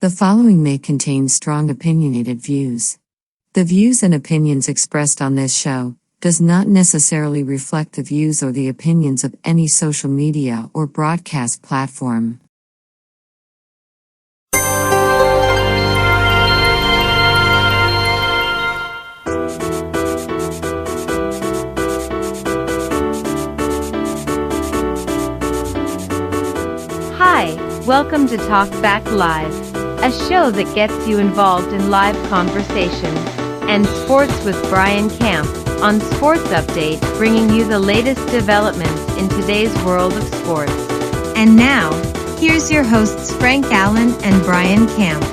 The following may contain strong opinionated views. The views and opinions expressed on this show does not necessarily reflect the views or the opinions of any social media or broadcast platform. Hi, welcome to Talk Back Live, a show that gets you involved in live conversations and sports with Brian Camp on Sports Update, bringing you the latest developments in today's world of sports. And now, here's your hosts Frank Allan and Brian Camp.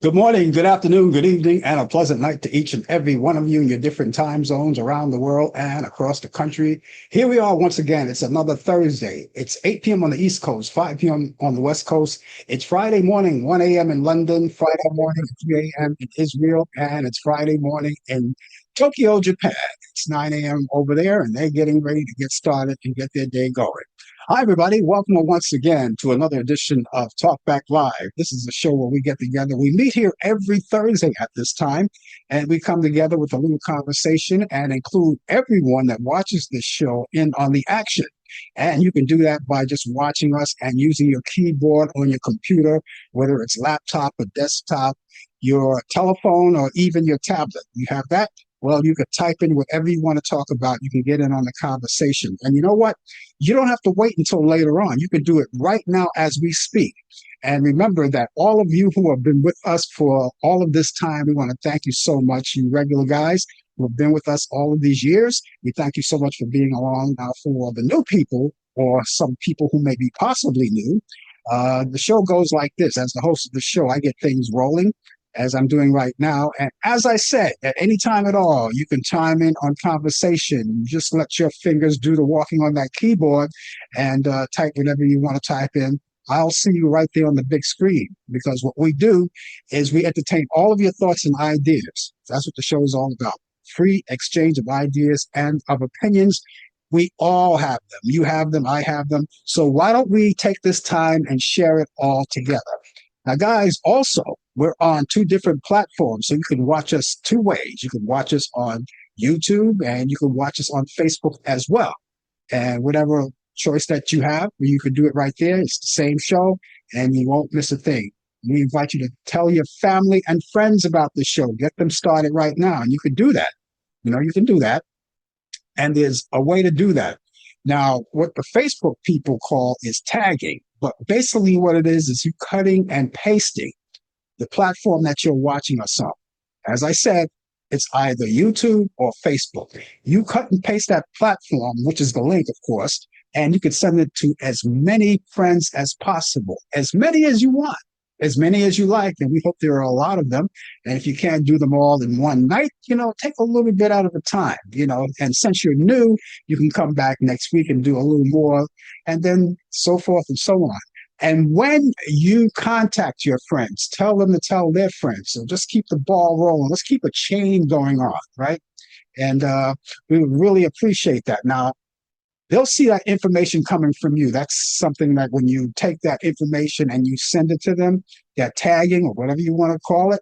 Good morning, good afternoon, good evening, and a pleasant night to each and every one of you in your different time zones around the world and across the country. Here we are once again. It's another Thursday. It's 8 p.m. on the East Coast, 5 p.m. on the West Coast. It's Friday morning, 1 a.m. in London, Friday morning, 3 a.m. in Israel, and it's Friday morning in Tokyo, Japan. It's 9 a.m. over there, and they're getting ready to get started and get their day going. Hi, everybody. Welcome once again to another edition of Talk Back Live. This is a show where we get together. We meet here every Thursday at this time, and we come together with a little conversation and include everyone that watches this show in on the action. And you can do that by just watching us and using your keyboard on your computer, whether it's laptop or desktop, your telephone, or even your tablet. You have that? Well, you could type in whatever you want to talk about. You can get in on the conversation. And you know what? You don't have to wait until later on. You can do it right now as we speak. And remember that all of you who have been with us for all of this time, we want to thank you so much, you regular guys who have been with us all of these years. We thank you so much for being along. Now, for the new people or some people who may be possibly new, the show goes like this. As the host of the show, I get things rolling, as I'm doing right now. And as I said, at any time at all, you can chime in on conversation. Just let your fingers do the walking on that keyboard and type whatever you want to type in. I'll see you right there on the big screen, because what we do is we entertain all of your thoughts and ideas. That's what the show is all about. Free exchange of ideas and of opinions. We all have them. You have them. I have them. So why don't we take this time and share it all together? Now, guys, also, we're on two different platforms, so you can watch us two ways. You can watch us on YouTube, and you can watch us on Facebook as well. And whatever choice that you have, you can do it right there. It's the same show, and you won't miss a thing. We invite you to tell your family and friends about the show. Get them started right now, and you can do that. You can do that. And there's a way to do that. Now, what the Facebook people call is tagging. But basically what it is you cutting and pasting the platform that you're watching us on. As I said, it's either YouTube or Facebook. You cut and paste that platform, which is the link, of course, and you can send it to as many friends as possible, as many as you want, as many as you like. And we hope there are a lot of them. And if you can't do them all in one night, take a little bit out of the time, and since you're new, you can come back next week and do a little more, and then so forth and so on. And when you contact your friends, tell them to tell their friends. So just keep the ball rolling. Let's keep a chain going on, right? And we would really appreciate that. Now, they'll see that information coming from you. That's something that when you take that information and you send it to them, that tagging or whatever you want to call it,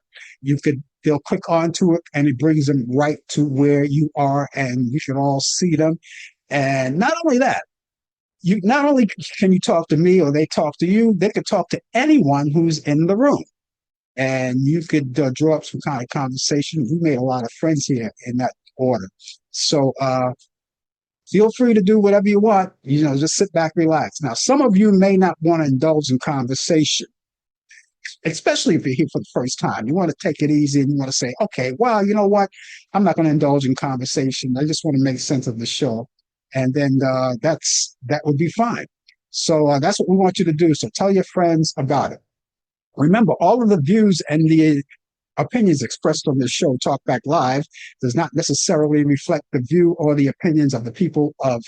they'll click onto it and it brings them right to where you are, and you should all see them. And not only that, not only can you talk to me or they talk to you, they could talk to anyone who's in the room. And you could draw up some kind of conversation. We made a lot of friends here in that order. So feel free to do whatever you want. Just sit back, relax. Now, some of you may not want to indulge in conversation, especially if you're here for the first time. You want to take it easy and you want to say, okay, well, you know what? I'm not going to indulge in conversation. I just want to make sense of the show. And then that would be fine. So that's what we want you to do. So tell your friends about it. Remember, all of the views and the opinions expressed on this show, Talk Back Live, does not necessarily reflect the view or the opinions of the people of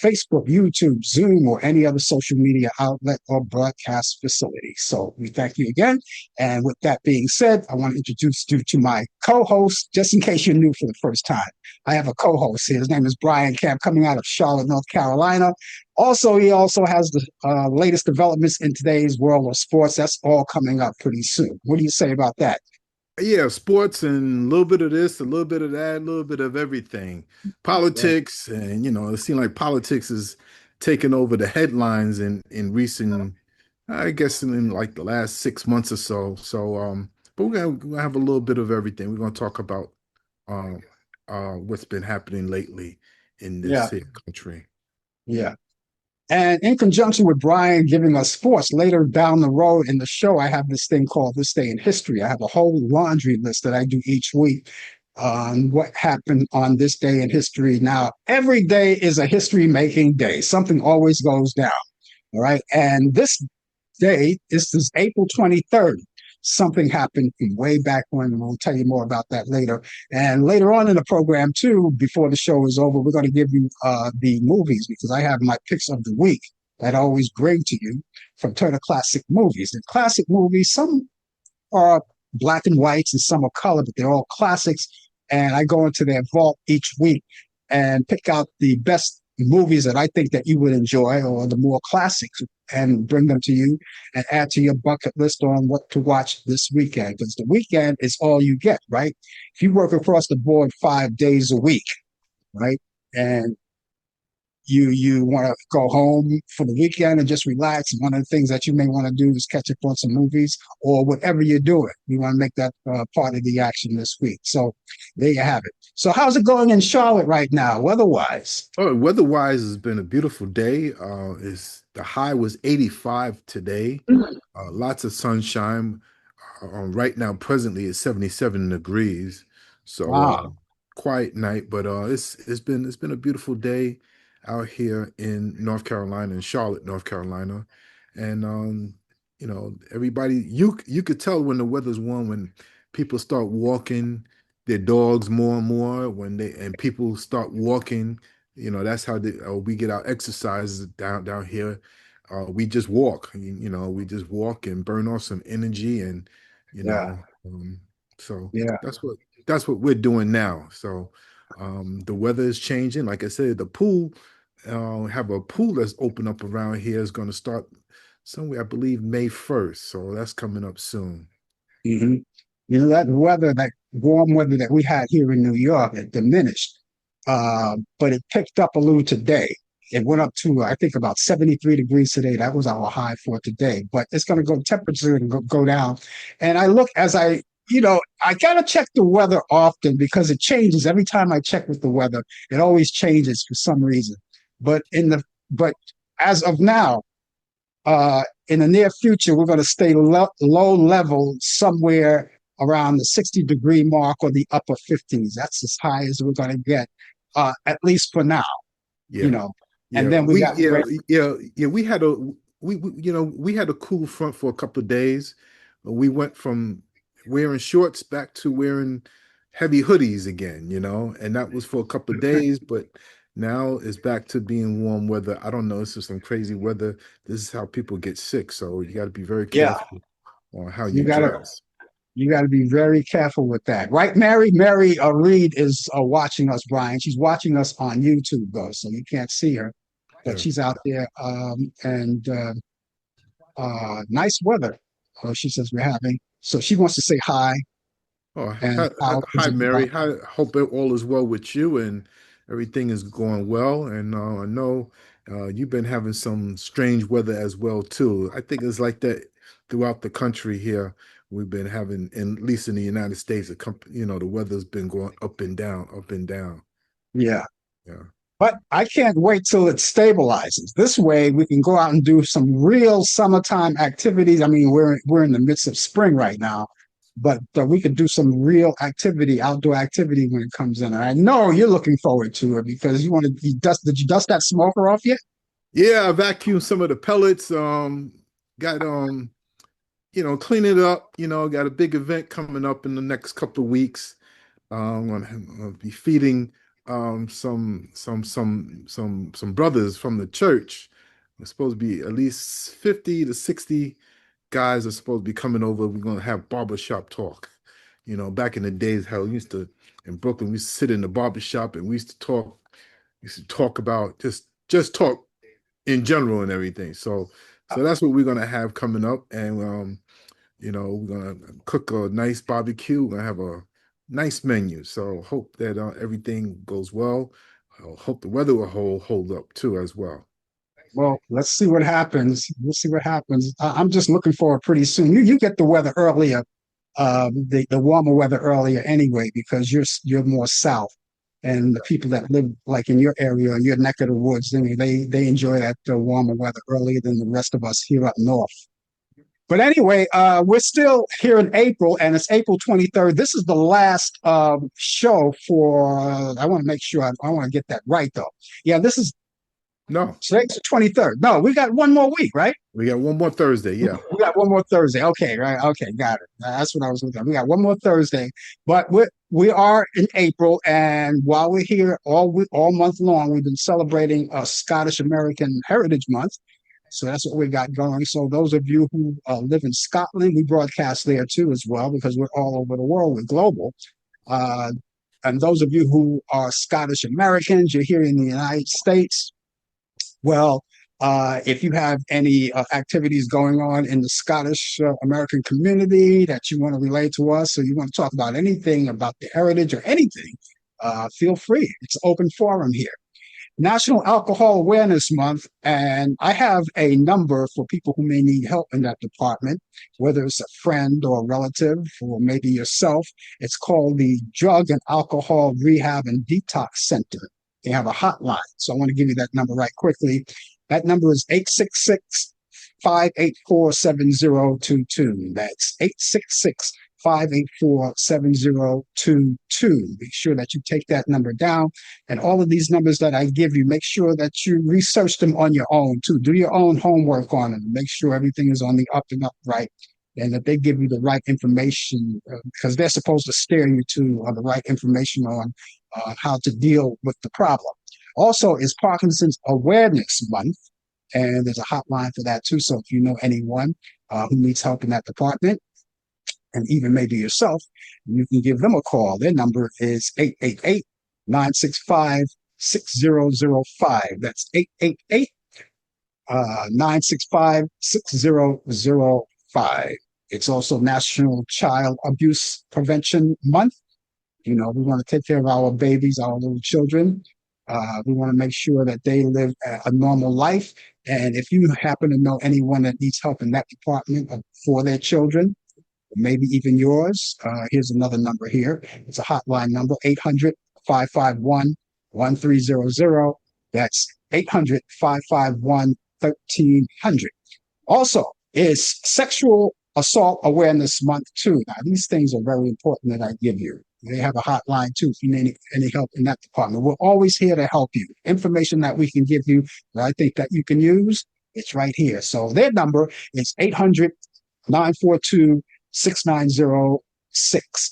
Facebook, YouTube, Zoom, or any other social media outlet or broadcast facility. So we thank you again. And with that being said, I want to introduce you to my co-host, just in case you're new for the first time. I have a co-host here. His name is Brian Camp, coming out of Charlotte, North Carolina. Also, he also has the latest developments in today's world of sports. That's all coming up pretty soon. What do you say about that? Yeah, sports and a little bit of this, a little bit of that, a little bit of everything. Right. Politics, and it seems like politics is taking over the headlines in recent, I guess, in like the last 6 months or so. But we're gonna have a little bit of everything. We're gonna talk about um what's been happening lately in this Yeah, here country. yeah. And in conjunction with Brian giving us sports, later down the road in the show, I have this thing called This Day in History. I have a whole laundry list that I do each week on what happened on this day in history. Now, every day is a history making day. Something always goes down. All right. And this day is April 23rd. Something happened from way back when. We'll tell you more about that later. And later on in the program, too, before the show is over, we're going to give you the movies because I have my picks of the week that I always bring to you from Turner Classic Movies. And classic movies, some are black and whites and some are color, but they're all classics. And I go into their vault each week and pick out the best movies that I think that you would enjoy or the more classics and bring them to you and add to your bucket list on what to watch this weekend. Because the weekend is all you get, right? If you work across the board 5 days a week, right? And you want to go home for the weekend and just relax. And one of the things that you may want to do is catch up on some movies or whatever you're doing. You want to make that part of the action this week. So there you have it. So how's it going in Charlotte right now, weather-wise? Oh, weather-wise, has been a beautiful day. Is the high was 85 today. Lots of sunshine. Right now, presently, it's 77 degrees. So Wow. quiet night, but it's been a beautiful day out here in North Carolina, in Charlotte, North Carolina, and everybody, you could tell when the weather's warm when people start walking their dogs more and more when they and people start walking. That's how we get our exercises down here. We just walk, we just walk and burn off some energy, and you Yeah. know, so Yeah. that's what we're doing now. So the weather is changing. Like I said, the pool, have a pool that's open up around here is going to start somewhere, I believe, May 1st. So that's coming up soon. hmm You know, that weather, that warm weather that we had here in New York, it diminished, but it picked up a little today. It went up to, I think, about 73 degrees today. That was our high for today, but it's going to go temperature and go down. And I look as I got to check the weather often because it changes. Every time I check with the weather, it always changes for some reason. But but as of now, in the near future, we're going to stay low level somewhere around the 60-degree mark or the upper 50s. That's as high as we're going to get, at least for now, you Yeah. know. And Yeah, then we got yeah. We had a cool front for a couple of days. We went from wearing shorts back to wearing heavy hoodies again, and that was for a couple of days, but now it's back to being warm weather. I don't know, this is some crazy weather. This is how people get sick, so you got to be very yeah, careful on how you you got to dress. you got to be very careful with that, right? Mary Reed is watching us, Brian. She's watching us on YouTube though, so you can't see her, but Yeah. she's out there. And nice weather. She says we're having. So she wants to say hi Oh, and how is hi, Mary. everybody? Hi, hope all is well with you and everything is going well. And I know you've been having some strange weather as well too. I think it's like that throughout the country here. We've been having, at least in the United States, the weather's been going up and down, up and down. Yeah. Yeah. But I can't wait till it stabilizes. This way, we can go out and do some real summertime activities. I mean, we're in the midst of spring right now, but we could do some real activity, outdoor activity when it comes in. And I know you're looking forward to it because you want to you dust. Did you dust that smoker off yet? Yeah, I vacuumed some of the pellets. Got clean it up. Got a big event coming up in the next couple of weeks. I'm gonna be feeding some brothers from the church. It's supposed to be at least 50 to 60 guys are supposed to be coming over. We're gonna have barbershop talk. Back in the days, how we used to in Brooklyn, we used to sit in the barbershop and we used to talk about just talk in general and everything. So that's what we're gonna have coming up. And we're gonna cook a nice barbecue. We're gonna have a nice menu. So hope that everything goes well. I hope the weather will hold up too as well. Well, let's see what happens. We'll see what happens. I'm just looking forward pretty soon. You get the weather earlier, the warmer weather earlier anyway, because you're more south, and the people that live like in your area, in your neck of the woods, I mean, they enjoy that warmer weather earlier than the rest of us here up north. But anyway, we're still here in April, and it's April 23rd. This is the last show for. I want to make sure I want to get that right though. Yeah, this is No, today's the 23rd. No, we got one more week, right? we got one more Thursday. Yeah. We got one more Thursday. Okay, right. Okay, got it. That's what I was looking at. We got one more Thursday, but we are in April, and while we're here all month long, we've been celebrating Scottish American Heritage Month. So that's what we got going. So those of you who live in Scotland, we broadcast there too as well because we're all over the world. We're global. Uh, and those of you who are Scottish Americans, you're here in the United States. Well, if you have any activities going on in the Scottish American community that you want to relate to us, or you want to talk about anything about the heritage or anything, feel free. It's an open forum here. National Alcohol Awareness Month, and I have a number for people who may need help in that department, whether it's a friend or a relative or maybe yourself. It's called the Drug and Alcohol Rehab and Detox Center. They have a hotline, so I want to give you that number right quickly. That number is 866-584-7022. That's 866-584-7022. Make sure that you take that number down. And all of these numbers that I give you, make sure that you research them on your own too. Do your own homework on them. Make sure everything is on the up and up right, and that they give you the right information because they're supposed to steer you to the right information on how to deal with the problem. Also, is Parkinson's Awareness Month, and there's a hotline for that too. So if you know anyone who needs help in that department, and even maybe yourself, you can give them a call. Their number is 888-965-6005. That's 888-965-6005. It's also National Child Abuse Prevention Month. We want to take care of our babies, our little children. We want to make sure that they live a normal life. And if you happen to know anyone that needs help in that department for their children, maybe even yours, here's another number here. It's a hotline number, 800-551-1300. That's 800-551-1300. Also, is Sexual Assault Awareness Month too. Now, these things are very important that I give you. They have a hotline too if you need any help in that department. We're always here to help you. Information that we can give you that I think that you can use, it's right here. So their number is 800-942-6906.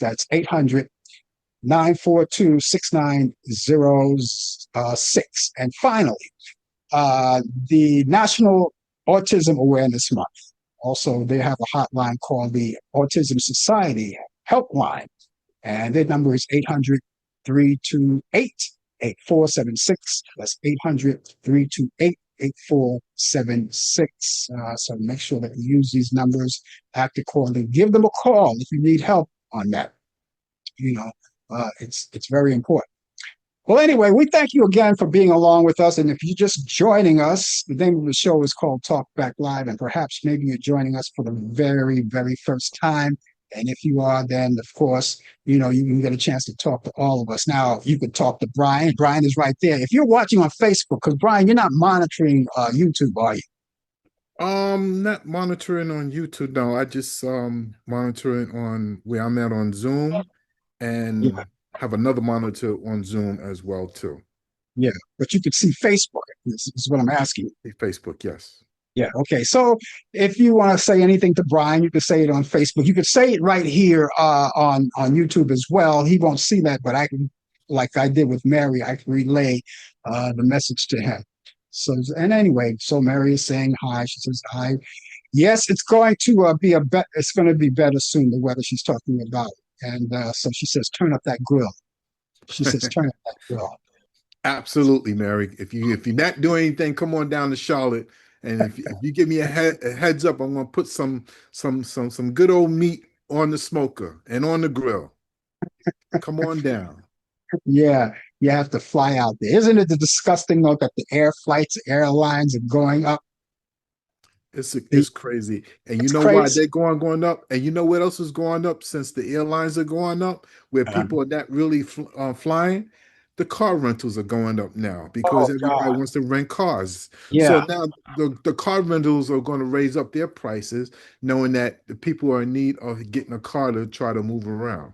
That's 800-942-6906. And finally, the National Autism Awareness Month. Also, they have a hotline called the Autism Society Helpline. And their number is 800-328-8476. That's 800-328-8476. So make sure that you use these numbers, act accordingly. Give them a call if you need help on that. It's very important. Well, anyway, we thank you again for being along with us. And if you're just joining us, the name of the show is called Talk Back Live. And perhaps maybe you're joining us for the very, very first time. And if you are, then of course, you can get a chance to talk to all of us. Now, you could talk to Brian. Brian is right there. If you're watching on Facebook, because Brian, you're not monitoring YouTube, are you? Not monitoring on YouTube. No, I just monitoring on where I'm at on Zoom, and Yeah. have another monitor on Zoom as well too. Yeah, but you could see Facebook. This is what I'm asking. Facebook, yes. Yeah. Okay. So if you want to say anything to Brian, you could say it on Facebook. You could say it right here on YouTube as well. He won't see that, but I can, like I did with Mary, I can relay the message to him. So and anyway, so Mary is saying hi. She says hi. Yes, it's going to be a bet. It's going to be better soon. The weather she's talking about, and so she says, turn up that grill. She says, turn up that grill. Absolutely, Mary. If you're not doing anything, come on down to Charlotte. And if you give me a heads up, I'm gonna put some good old meat on the smoker and on the grill. Come on down. Yeah, you have to fly out there. Isn't it the disgusting note that the air flights, airlines are going up? It's crazy. And you It's know why crazy. they're going up? And you know what else is going up since the airlines are going up, where Uh, people are not really flying? The car rentals are going up now because oh everybody God. wants to rent cars. So Yeah, now the car rentals are going to raise up their prices, knowing that the people are in need of getting a car to try to move around.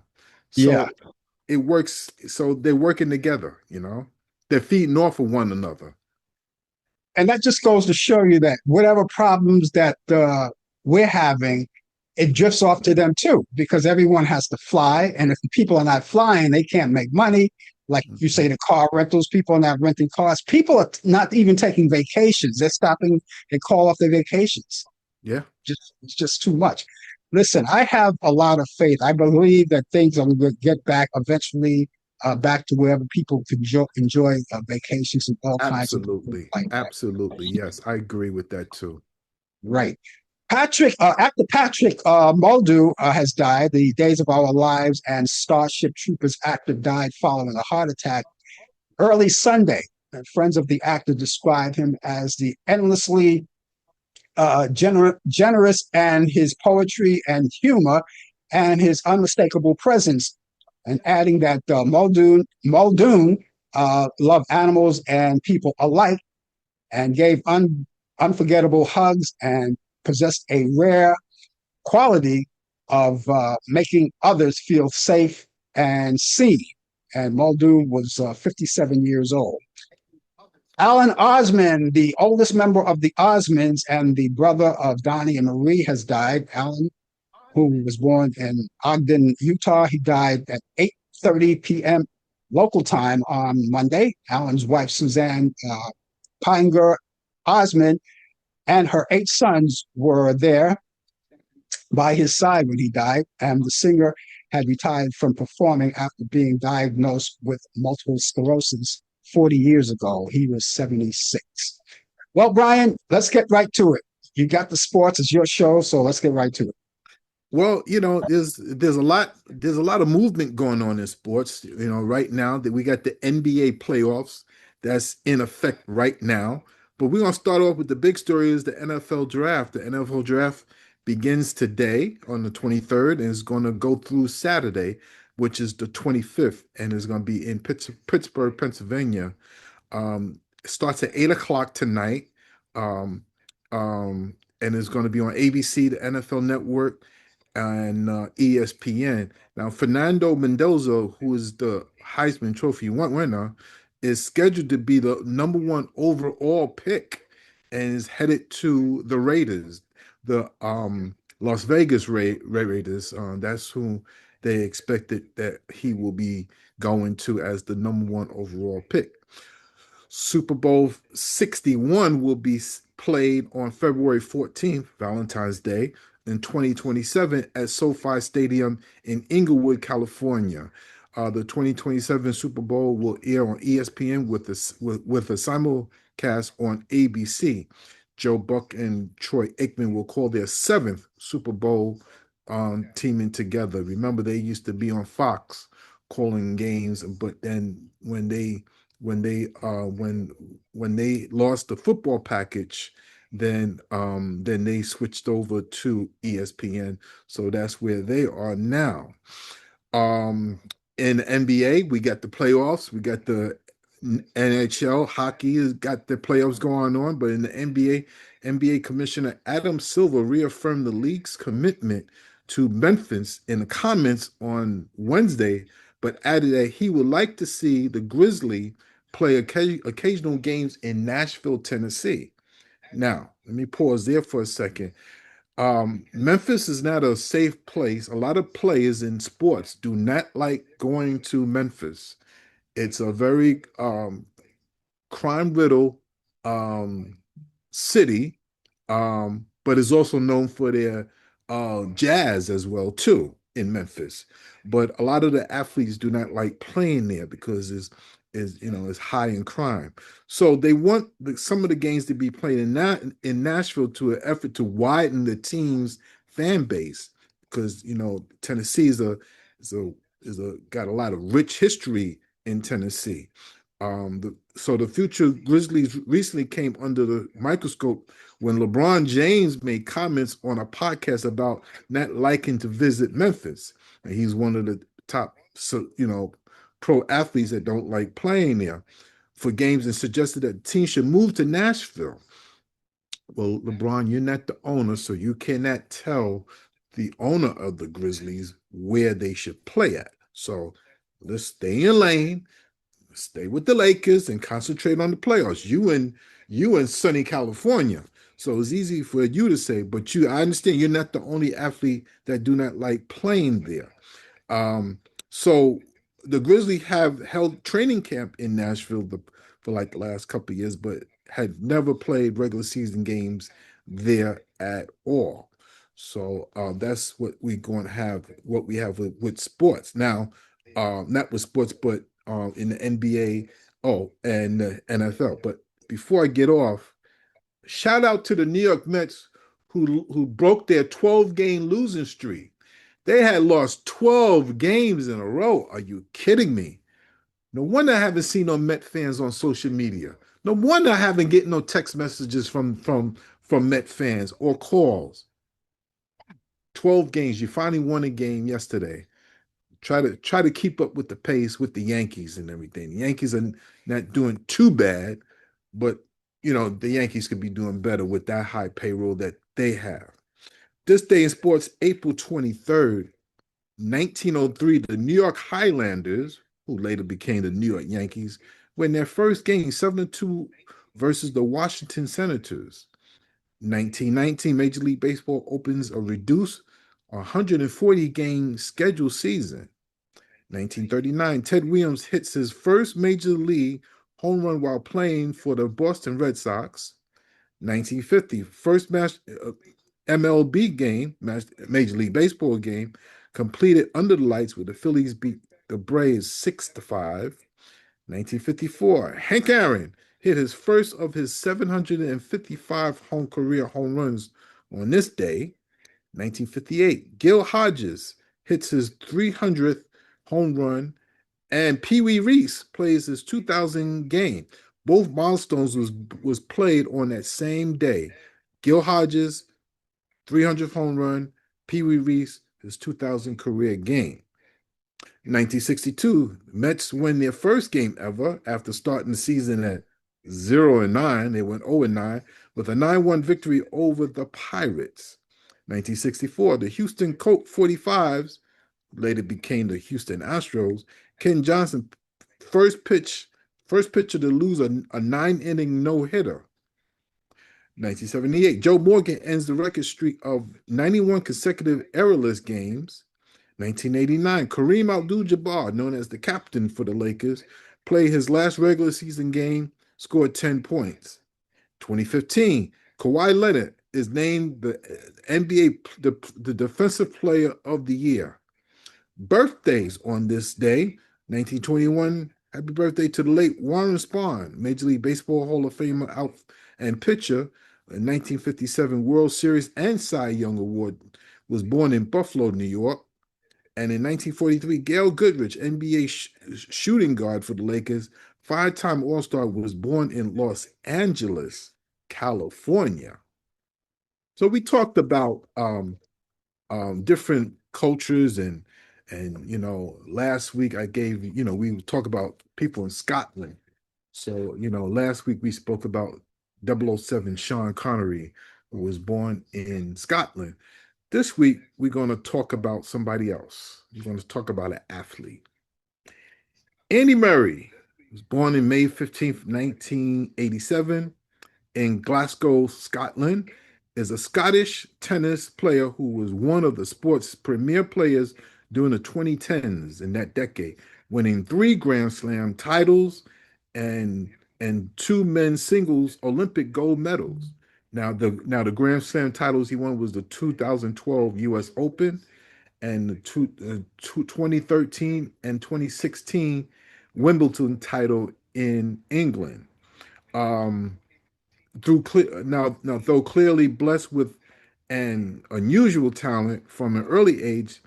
yeah. So it works. So they're working together, you know? They're feeding off of one another. And that just goes to show you that whatever problems that we're having, it drifts off to them too, because everyone has to fly. And if the people are not flying, they can't make money. Like you say, Mhm. the car rentals, people are not renting cars. People are not even taking vacations. They're stopping, they call off their vacations. Yeah, Just it's just too much. Listen, I have a lot of faith. I believe that things are going to get back eventually, back to wherever people can enjoy vacations and all kinds of things absolutely. like that. Absolutely. Yes, I agree with that too. Right. Actor Patrick Muldoon has died. The Days of Our Lives and Starship Troopers actor died following a heart attack early Sunday. And friends of the actor described him as the endlessly generous, and his poetry and humor and his unmistakable presence, and adding that Muldoon loved animals and people alike and gave unforgettable hugs and possessed a rare quality of making others feel safe and seen. And Muldoon was 57 years old. Alan Osmond, the oldest member of the Osmonds and the brother of Donnie and Marie, has died. Alan, who was born in Ogden, Utah, he died at 8:30 p.m. local time on Monday. Alan's wife, Suzanne Pinger Osmond, and her 8 sons were there by his side when he died. And the singer had retired from performing after being diagnosed with multiple sclerosis 40 years ago. He was 76. Well, Brian, let's get right to it. You got the sports, it's your show, so let's get right to it. Well, there's a lot of movement going on in sports. Right now that we got the NBA playoffs that's in effect right now. But we're gonna start off with the big story is the NFL draft. The NFL draft begins today on the 23rd and is gonna go through Saturday, which is the 25th, and is gonna be in Pittsburgh, Pennsylvania. It starts at 8 o'clock tonight. Um, and it's going to be on ABC, the NFL Network, and ESPN. Now, Fernando Mendoza, who is the Heisman Trophy winner, is scheduled to be the number one overall pick and is headed to the Raiders, the Las Vegas Raiders. That's who they expected that he will be going to as the number one overall pick. Super Bowl 61 will be played on February 14th, Valentine's Day, in 2027 at SoFi Stadium in Inglewood, California. The 2027 Super Bowl will air on ESPN with a simulcast on ABC. Joe Buck and Troy Aikman will call their seventh Super Bowl teaming together. Remember, they used to be on Fox calling games, but then when they lost the football package, then they switched over to ESPN. So that's where they are now. Um, in the NBA, we got the playoffs. We got the NHL hockey has got the playoffs going on, but in the NBA Commissioner Adam Silver reaffirmed the league's commitment to Memphis in the comments on Wednesday, but added that he would like to see the Grizzly play occasional games in Nashville, Tennessee. Now, let me pause there for a second. Memphis is not a safe place. A lot of players in sports do not like going to Memphis. It's a very crime riddle um, city, but is also known for their jazz as well too in Memphis. But a lot of the athletes do not like playing there because it's high in crime. So they want some of the games to be played in Nashville to an effort to widen the team's fan base because Tennessee is a got a lot of rich history in Tennessee. So the future Grizzlies recently came under the microscope when LeBron James made comments on a podcast about not liking to visit Memphis. And he's one of the top, pro athletes that don't like playing there for games and suggested that the team should move to Nashville. Well, LeBron, you're not the owner, so you cannot tell the owner of the Grizzlies where they should play at. So let's stay in your lane, stay with the Lakers and concentrate on the playoffs. You in sunny California. So it's easy for you to say, but I understand you're not the only athlete that do not like playing there. So the Grizzlies have held training camp in Nashville for like the last couple of years, but had never played regular season games there at all. So that's what we're going to have, what we have with sports. Now, not with sports, but in the NBA, and the NFL. But before I get off, shout out to the New York Mets who broke their 12-game losing streak. They had lost 12 games in a row. Are you kidding me? No wonder I haven't seen no Met fans on social media. No wonder I haven't getting no text messages from Met fans or calls. 12 games. You finally won a game yesterday. Try to keep up with the pace with the Yankees and everything. The Yankees are not doing too bad, but the Yankees could be doing better with that high payroll that they have. This day in sports, April 23rd, 1903, the New York Highlanders, who later became the New York Yankees, win their first game 7-2 versus the Washington Senators. 1919, Major League Baseball opens a reduced 140-game scheduled season. 1939, Ted Williams hits his first major league home run while playing for the Boston Red Sox. 1950, first MLB game, Major League Baseball game, completed under the lights where the Phillies beat the Braves 6-5. 1954, Hank Aaron hit his first of his 755 career home runs on this day. 1958, Gil Hodges hits his 300th home run, and Pee Wee Reese plays his 2000 game. Both milestones was played on that same day. Gil Hodges, 300th home run, Pee Wee Reese, his 2000 career game. 1962, Mets win their first game ever after starting the season at 0-9. They went 0-9 with a 9-1 victory over the Pirates. 1964, the Houston Colt 45s later became the Houston Astros. Ken Johnson, first pitcher to lose a 9-inning no-hitter. 1978, Joe Morgan ends the record streak of 91 consecutive errorless games. 1989, Kareem Abdul-Jabbar, known as the captain for the Lakers, played his last regular season game, scored 10 points. 2015, Kawhi Leonard is named the NBA the Defensive Player of the Year. Birthdays on this day, 1921, happy birthday to the late Warren Spahn, Major League Baseball Hall of Famer out and pitcher. In 1957 World Series and Cy Young Award was born in Buffalo, New York. And in 1943, Gail Goodrich, NBA shooting guard for the Lakers, five-time All-Star, was born in Los Angeles, California. So we talked about different cultures and last week I gave we talk about people in Scotland. So last week we spoke about 007 Sean Connery, who was born in Scotland. This week, we're going to talk about somebody else. We're going to talk about an athlete. Andy Murray was born in May 15th, 1987, in Glasgow, Scotland, is a Scottish tennis player who was one of the sport's premier players during the 2010s in that decade, winning three Grand Slam titles and and two men's singles Olympic gold medals. Now the Grand Slam titles he won was the 2012 U.S. Open and the 2013 and 2016 Wimbledon title in England. Um, now though clearly blessed with an unusual talent from an early age,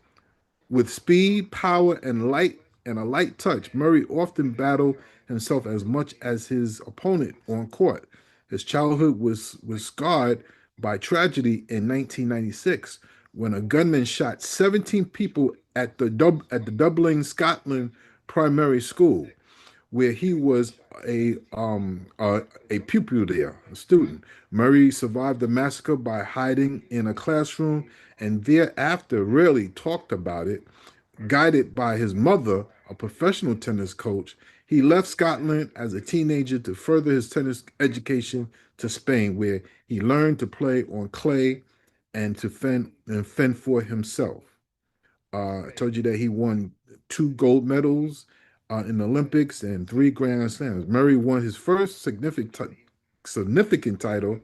with speed, power, and a light touch, Murray often battled himself as much as his opponent on court. His childhood was scarred by tragedy in 1996 when a gunman shot 17 people at the Dublin, Scotland primary school, where he was a pupil there, a student. Murray survived the massacre by hiding in a classroom and thereafter rarely talked about it. Guided by his mother, a professional tennis coach, he left Scotland as a teenager to further his tennis education to Spain, where he learned to play on clay and to fend for himself. I told you that he won two gold medals in the Olympics and three Grand Slams. Murray won his first significant title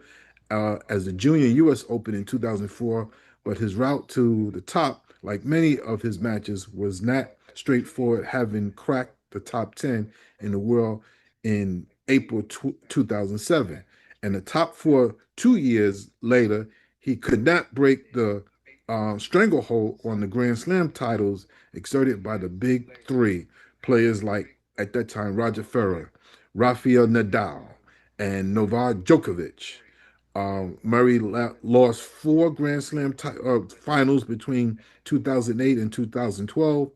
as the Junior U.S. Open in 2004, but his route to the top, like many of his matches, was not straightforward, having cracked the top 10 in the world in April 2007. And the top four 2 years later, he could not break the stranglehold on the Grand Slam titles exerted by the big three players like, at that time, Roger Federer, Rafael Nadal, and Novak Djokovic. Murray lost four Grand Slam finals between 2008 and 2012,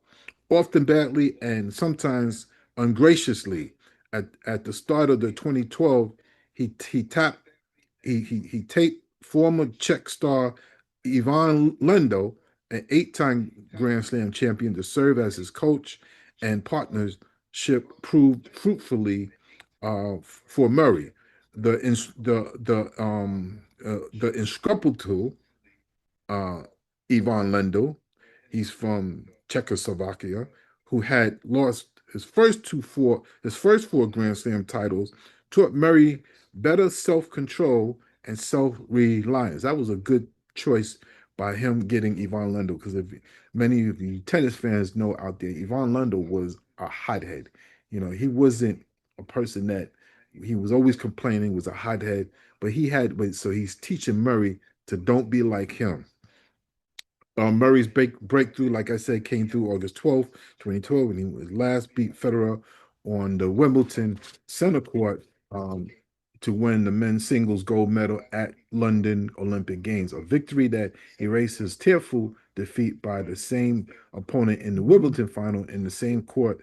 often badly and sometimes ungraciously. At the start of the 2012, he tapped he taped former Czech star Ivan Lendl, an eight-time Grand Slam champion, to serve as his coach, and partnership proved fruitfully for Murray. The inscrutable uh, Ivan Lendl, he's from Czechoslovakia, who had lost his first four Grand Slam titles, taught Murray better self-control and self-reliance. That was a good choice by him getting Ivan Lendl, because if many of you tennis fans know out there, Ivan Lendl was a hothead. He wasn't a person that he was always complaining, was a hothead, but so he's teaching Murray to don't be like him. Murray's breakthrough, like I said, came through August 12th, 2012, when he was last beat Federer on the Wimbledon center court to win the men's singles gold medal at London Olympic Games, a victory that erased his tearful defeat by the same opponent in the Wimbledon final in the same court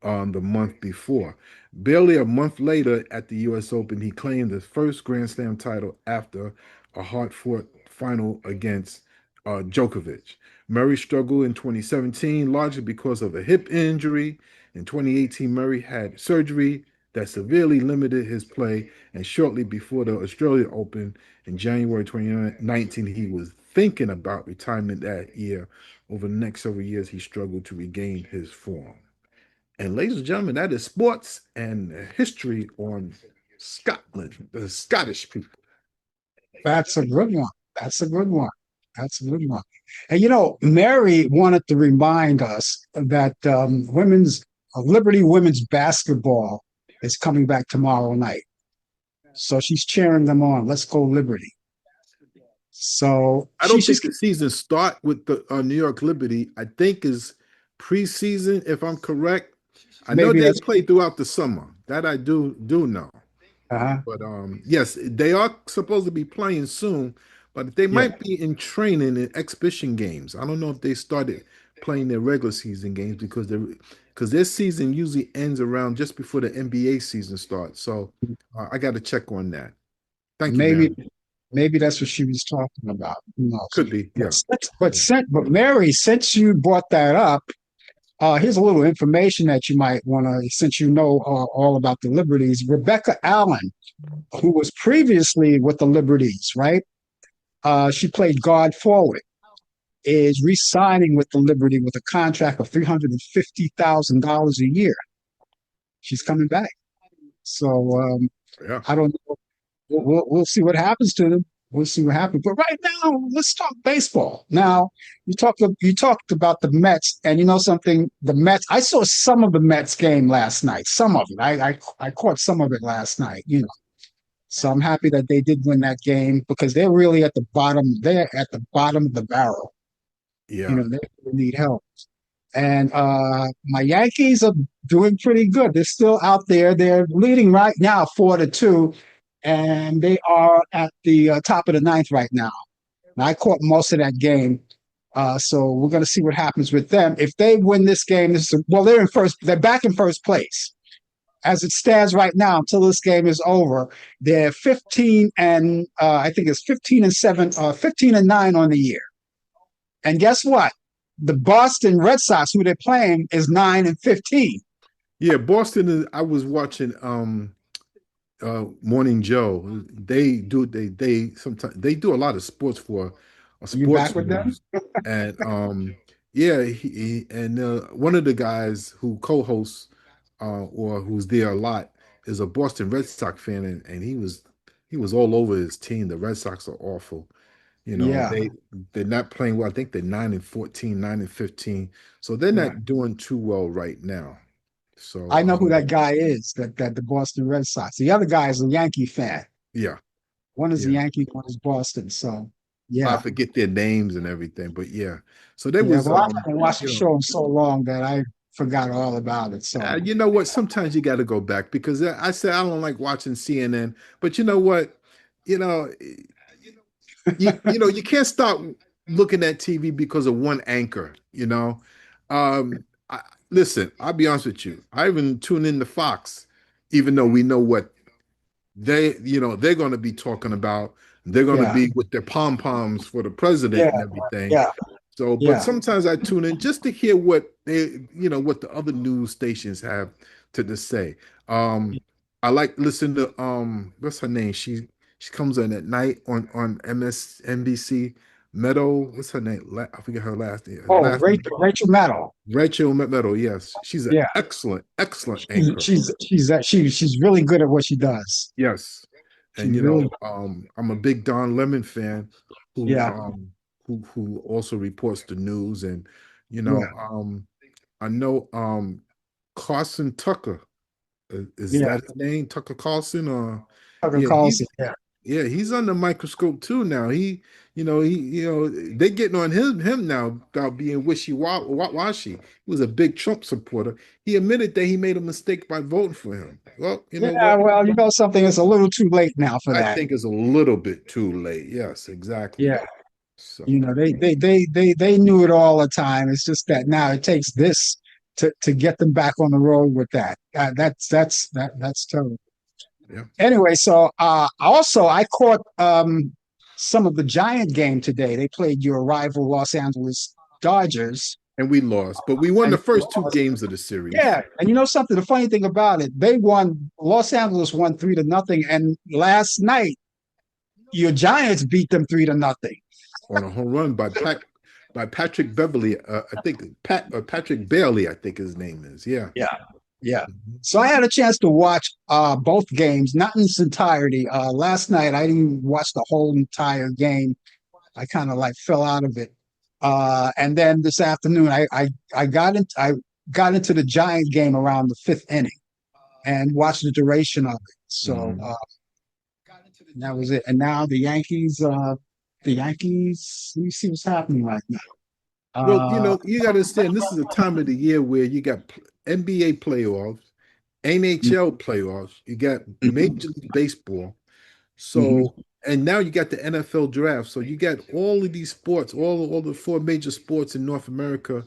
the month before. Barely a month later at the U.S. Open, he claimed his first Grand Slam title after a hard-fought final against Djokovic. Murray struggled in 2017 largely because of a hip injury. In 2018, Murray had surgery that severely limited his play, and shortly before the Australia Open in January 2019, he was thinking about retirement that year. Over the next several years, he struggled to regain his form. And ladies and gentlemen, that is sports and history on Scotland, the Scottish people. That's a good one. That's a good one. That's a good one. And Mary wanted to remind us that women's Liberty women's basketball is coming back tomorrow night. So she's cheering them on. Let's go Liberty. So I don't think the season start with the New York Liberty. I think is preseason, if I'm correct. I know they play throughout the summer. That I do know. But yes, they are supposed to be playing soon, but they might be in training in exhibition games. I don't know if they started playing their regular season games because their season usually ends around just before the NBA season starts. So I got to check on that. Thank you. Maybe that's what she was talking about. Who knows? Could be, yeah. But Mary, since you brought that up, Here's a little information that you might want to, since you know all about the Liberties. Rebecca Allen, who was previously with the Liberties, right? She played guard forward, is re-signing with the Liberty with a contract of $350,000 a year. She's coming back. So Yeah. I don't know. We'll see what happens to them. We'll see what happens. But right now, let's talk baseball. Now, you talked about the Mets, and you know something. The Mets. I saw some of the Mets game last night. Some of it. I caught some of it last night. So I'm happy that they did win that game because they're really at the bottom. They're at the bottom of the barrel. Yeah. They really need help. And my Yankees are doing pretty good. They're still out there. They're leading right now, 4-2, and they are at the top of the ninth right now. And I caught most of that game, so we're going to see what happens with them. If they win this game, well, they're in first. They're back in first place as it stands right now until this game is over. They're 15 and I think it's 15-7, 15-9 on the year. And guess what? The Boston Red Sox, who they're playing, is 9-15. Yeah, Boston is, I was watching Morning Joe. They sometimes they do a lot of sports for Are you sports back with them? news. And yeah, and one of the guys who co-hosts or who's there a lot is a Boston Red Sox fan, and he was all over his team. The Red Sox are awful. Yeah, They're not playing well. I think they're 9-14, 9-15. So they're right. not doing too well right now. So I know who that guy is. That the Boston Red Sox. The other guy is a Yankee fan. yeah, One is a yeah. Yankee, one is Boston. So I yeah, forget their names and everything, but yeah. So there yeah. was Well, I haven't watched the you know, show in so long that I forgot all about it. So you know what? Sometimes you got to go back because I said I don't like watching CNN, but you know what? You know, you can't stop looking at TV because of one anchor, I, listen, I'll be honest with you. I even tune in to Fox, even though we know what they're going to be talking about. They're going to yeah, be with their pom poms for the president yeah, and everything. yeah, So, but yeah, sometimes I tune in just to hear what the other news stations have to say. I like listen to what's her name? She comes in at night on MSNBC. Meadow, what's her name? I forget her last name. Her Oh, last name. Rachel Maddow. Rachel Meadow. Yes, she's an Yeah, excellent anchor. she's really good at what she does. Yes, and She's really I'm a big Don Lemon fan, who yeah, um who also reports the news, and yeah, I know Carson Tucker, is yeah. that his name? Tucker Carlson, or Tucker yeah, Carlson. Yeah, he's under microscope too now. They're getting on him now about being wishy-washy. He was a big Trump supporter. He admitted that he made a mistake by voting for him. Well, you know yeah. what? Well, you know something. It's a little too late now for I that. think it's a little bit too late. Yes, exactly. Yeah. So, They knew it all the time. It's just that now it takes this to get them back on the road with that. That's terrible. yeah. Anyway, so also I caught some of the Giant game today. They played your rival Los Angeles Dodgers, And we lost, but we won the and first two games of the series. yeah, and you know something? The funny thing about it, they won. Los Angeles won 3-0, and last night your Giants beat them 3-0. On a home run by Patrick Beverly. I think Patrick Bailey, I think his name is. Yeah. Yeah, yeah. Mhm. So I had a chance to watch both games, not in its entirety. Last night I didn't watch the whole entire game. I kind of like fell out of it. And then this afternoon I got into the Giant game around the fifth inning and watched the duration of it. So Mhm. that was it. And now the Yankees. Let me see what's happening right now. Well, Uh, you got to understand this is a time of the year where you got NBA playoffs, NHL playoffs, you got Major League Baseball. mhm. So, and now you got the NFL draft. So you got all of these sports, all the four major sports in North America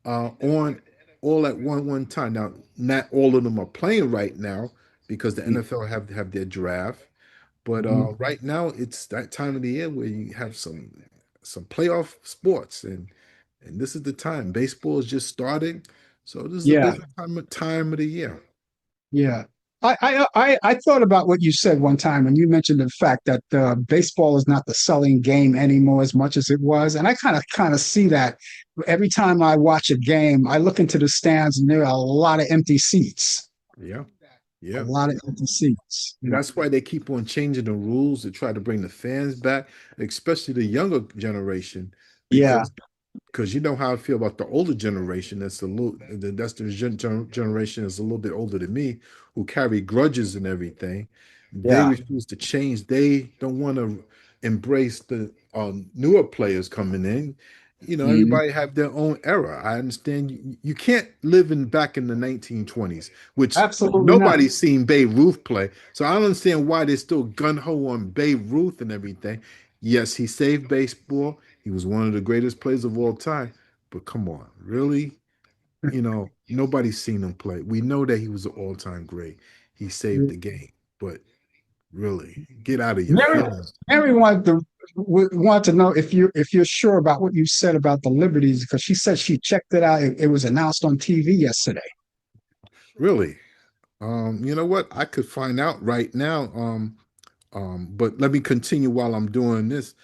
on all at one time. Now, not all of them are playing right now because the NFL have their draft. But Mhm. right now, it's that time of the year where you have some playoff sports, and this is the time. Baseball is just starting, So this is a Yeah, busy time of the year. yeah. I thought about what you said one time when you mentioned the fact that baseball is not the selling game anymore as much as it was, and I kind of see that every time I watch a game. I look into the stands and there are a lot of empty seats, Yeah, a yeah. lot of empty seats. You know, That's why they keep on changing the rules to try to bring the fans back, especially the younger generation, yeah, because you know how I feel about the older generation. That's the generation that's a little bit older than me, who carry grudges and everything. They yeah. refuse to change. They don't want to embrace the newer players coming in. You know, Mhm. everybody have their own era. I understand you can't live in back in the 1920s, which Absolutely not. nobody's seen Babe Ruth play. So I don't understand why they're still gun ho on Babe Ruth and everything. Yes, he saved baseball. He was one of the greatest players of all time. But come on, really? You know, nobody's seen him play. We know that he was an all-time great. He saved the game. But really, get out of your Mary, feelings. Mary wanted to know if you're sure about what you said about the Liberties because she said she checked it out. It was announced on TV yesterday. Really. You know what? I could find out right now. But let me continue while I'm doing this.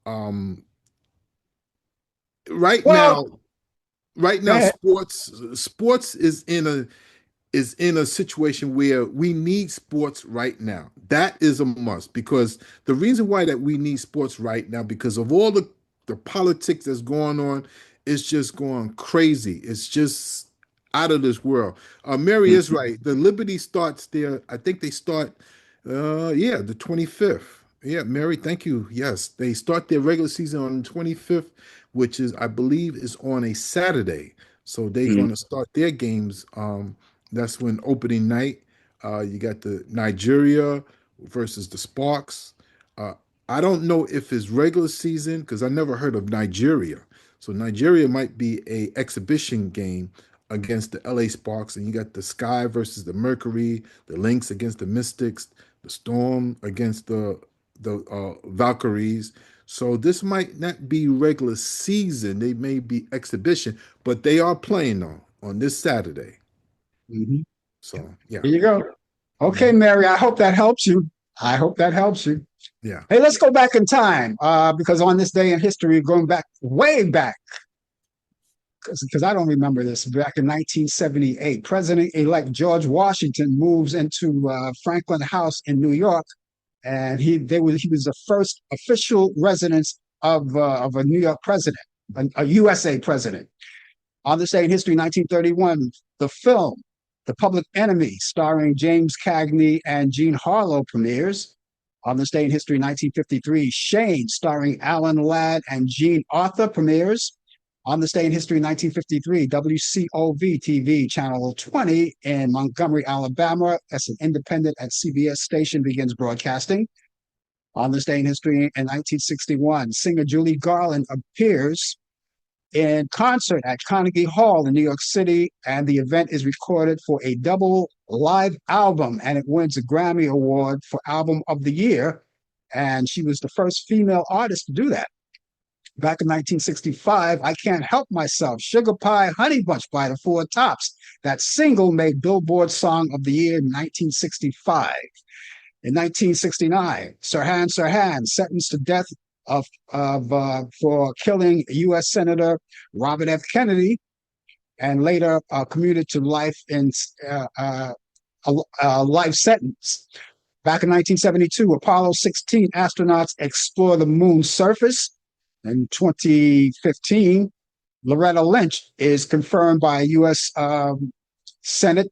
Um, right Well, now, right go now, ahead. sports is in a situation where we need sports right now. That is a must because the reason why that we need sports right now because of all the politics that's going on, it's just going crazy. It's just out of this world. Mary is right. The Liberty starts there. I think they start. Yeah, the 25th. Yeah, Mary, thank you. Yes, they start their regular season on the 25th, which is, I believe, is on a Saturday. So they're Mhm. going to start their games. That's when opening night. You got the Nigeria versus the Sparks. Uh, I don't know if it's regular season because I never heard of Nigeria. So Nigeria might be a exhibition game against the LA Sparks, and you got the Sky versus the Mercury, the Lynx against the Mystics, the Storm against the Valkyries. So this might not be regular season; they may be exhibition, but they are playing on this Saturday. Mhm. So yeah. Here you go. Okay, Mhm. Mary, I hope that helps you. I hope that helps you. Yeah. Hey, let's go back in time because on this day in history, going back way back, because I don't remember this, back in 1978, President-elect George Washington moves into Franklin House in New York, and he was the first official residence of a New York president, a USA president. On this day in history, 1931, the film The Public Enemy, starring James Cagney and Jean Harlow, premieres. On this day in history, 1953, Shane, starring Alan Ladd and Jean Arthur, premieres. On this day in history, 1953, WCOV TV, Channel 20 in Montgomery, Alabama, as an independent at CBS station, begins broadcasting. On this day in history, in 1961, singer Julie Garland appears in concert at Carnegie Hall in New York City, and the event is recorded for a double live album, and it wins a Grammy Award for Album of the Year. And she was the first female artist to do that. Back in 1965, I Can't Help Myself, Sugar Pie Honey Bunch by the Four Tops. That single made Billboard Song of the Year in 1965. In 1969, Sirhan, sentenced to death for killing U.S. Senator Robert F. Kennedy, and later commuted to life in a life sentence. Back in 1972, Apollo 16 astronauts explore the moon's surface. In 2015, Loretta Lynch is confirmed by U.S. Senate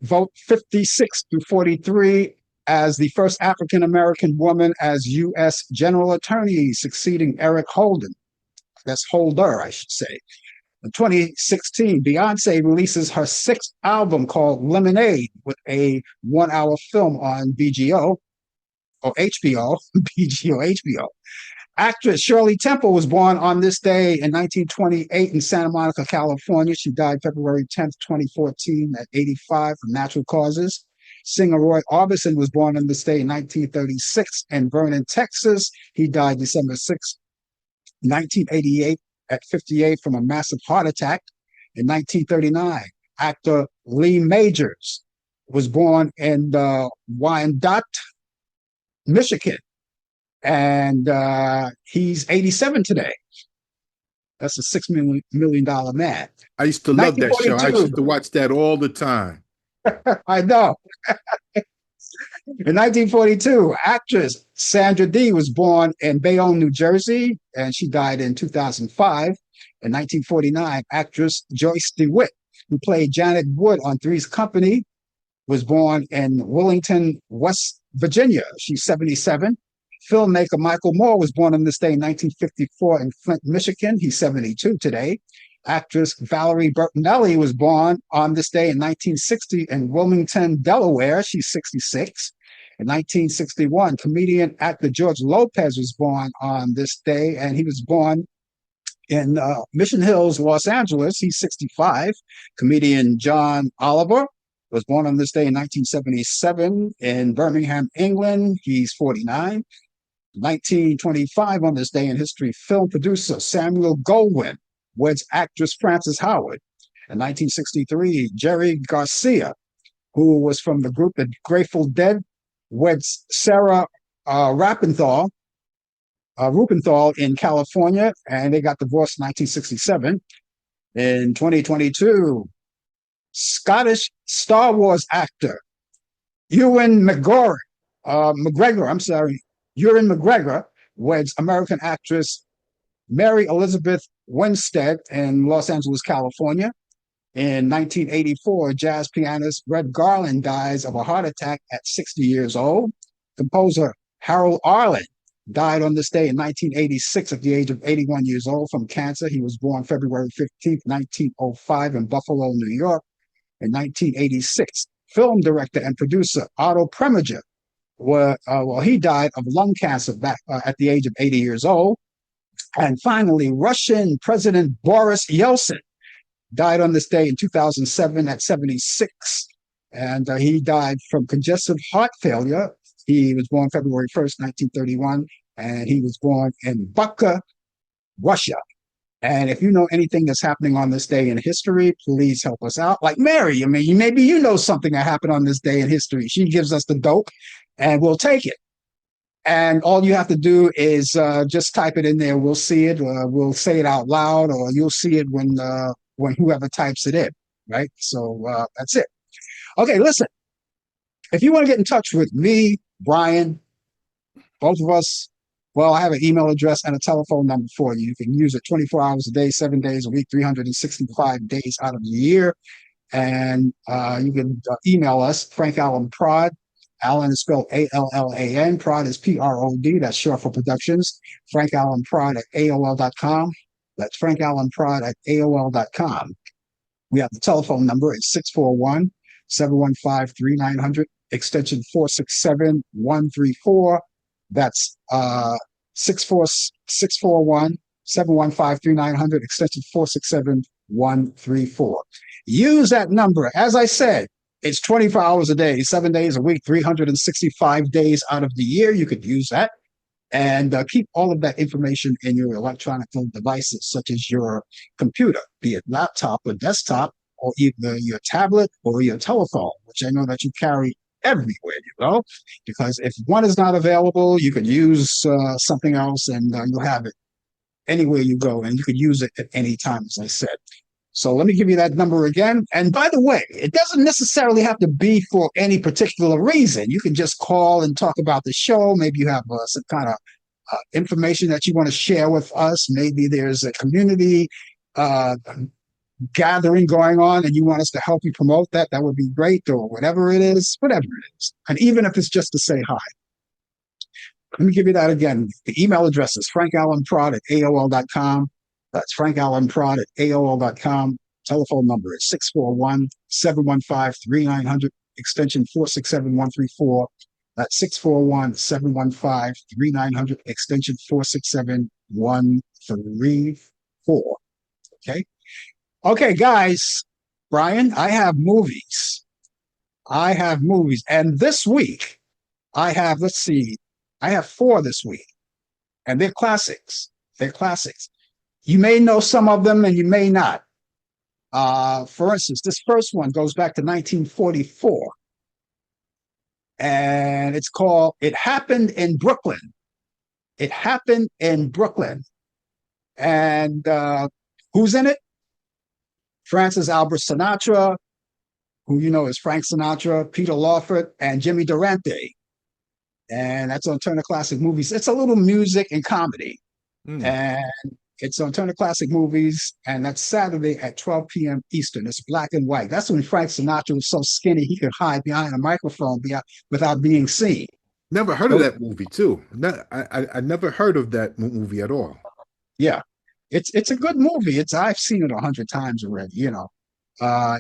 vote 56 to 43 as the first African American woman as U.S. General Attorney, succeeding Eric Holden. That's Holder, I should say. In 2016, Beyonce releases her sixth album called Lemonade with a 1 hour film on BGO or HBO, BGO, HBO. Actress Shirley Temple was born on this day in 1928 in Santa Monica, California. She died February 10th, 2014 at 85 from natural causes. Singer Roy Orbison was born on this day in 1936 in Vernon, Texas. He died December 6th, 1988 at 58 from a massive heart attack. In 1939, actor Lee Majors was born in Wyandotte, Michigan, and he's 87 today. That's a $6 million man. I used to love that show. I 1942, used to watch that all the time. I know. In 1942, actress Sandra Dee was born in Bayonne, New Jersey, and she died in 2005. In 1949, actress Joyce DeWitt, who played Janet Wood on Three's Company, was born in Wilmington, West Virginia. She's 77. Filmmaker Michael Moore was born on this day in 1954 in Flint, Michigan. He's 72 today. Actress Valerie Bertinelli was born on this day in 1960 in Wilmington, Delaware. She's 66. In 1961, comedian actor George Lopez was born on this day, and he was born in Mission Hills, Los Angeles. He's 65. Comedian John Oliver was born on this day in 1977 in Birmingham, England. He's 49. 1925, on this day in history, film producer Samuel Goldwyn weds actress Frances Howard. In 1963, Jerry Garcia, who was from the group The Grateful Dead, weds Sarah Rubenthal in California, and they got divorced in 1967. In 2022, Scottish Star Wars actor Ewan McGregor, Ewan McGregor weds American actress Mary Elizabeth Winstead in Los Angeles, California. In 1984, jazz pianist Red Garland dies of a heart attack at 60 years old. Composer Harold Arlen died on this day in 1986 at the age of 81 years old from cancer. He was born February 15th, 1905 in Buffalo, New York. In 1986, film director and producer Otto Preminger, he died of lung cancer back at the age of 80 years old. And finally, Russian President Boris Yeltsin died on this day in 2007 at 76. And he died from congestive heart failure. He was born February 1st, 1931, and he was born in Bucha, Russia. And if you know anything that's happening on this day in history, please help us out. Like Mary, I mean, maybe you know something that happened on this day in history. She gives us the dope, and we'll take it. And all you have to do is just type it in there. We'll see it. We'll say it out loud, or you'll see it when whoever types it in, right? So that's it. Okay, listen. If you want to get in touch with me, Brian, both of us, well, I have an email address and a telephone number for you. You can use it 24 hours a day, 7 days a week, 365 days out of the year. And you can email us, Frank Allan Prod. Allan is spelled Allan. Prod is Prod. That's short for Productions. Frank Allan Prod at AOL.com. That's Frank Allan Prod at AOL.com. We have the telephone number. It's 641-715-3900, extension 467-134. That's 641-715-3900, extension 467-134. Use that number. As I said, it's 24 hours a day, 7 days a week, 365 days out of the year. You could use that. And keep all of that information in your electronic devices, such as your computer, be it laptop or desktop, or either your tablet or your telephone, which I know that you carry everywhere you go. Because if one is not available, you could use something else, and you'll have it anywhere you go, and you could use it at any time, as I said. So let me give you that number again. And by the way, it doesn't necessarily have to be for any particular reason. You can just call and talk about the show. Maybe you have some kind of information that you want to share with us. Maybe there's a community gathering going on and you want us to help you promote that. That would be great, or whatever it is. And even if it's just to say hi. Let me give you that again. The email address is frankallanprod at AOL.com. That's frankallanprod at AOL.com. Telephone number is 641-715-3900, extension 467-134. That's 641-715-3900, extension 467-134. Okay? Okay, guys. Brian, I have movies. And this week, I have 4 this week. And they're classics. You may know some of them and you may not. For instance, this first one goes back to 1944, and it's called "It Happened in Brooklyn." It happened in Brooklyn, and who's in it? Francis Albert Sinatra, who you know is Frank Sinatra, Peter Lawford, and Jimmy Durante. And that's on Turner Classic Movies. It's a little music and comedy. Mm. And it's on Turner Classic Movies, and that's Saturday at 12 p.m. Eastern. It's black and white. That's when Frank Sinatra was so skinny he could hide behind a microphone without being seen. Never heard of So, that movie too. I never heard of that movie at all. yeah, it's a good movie. I've seen it 100 times already. And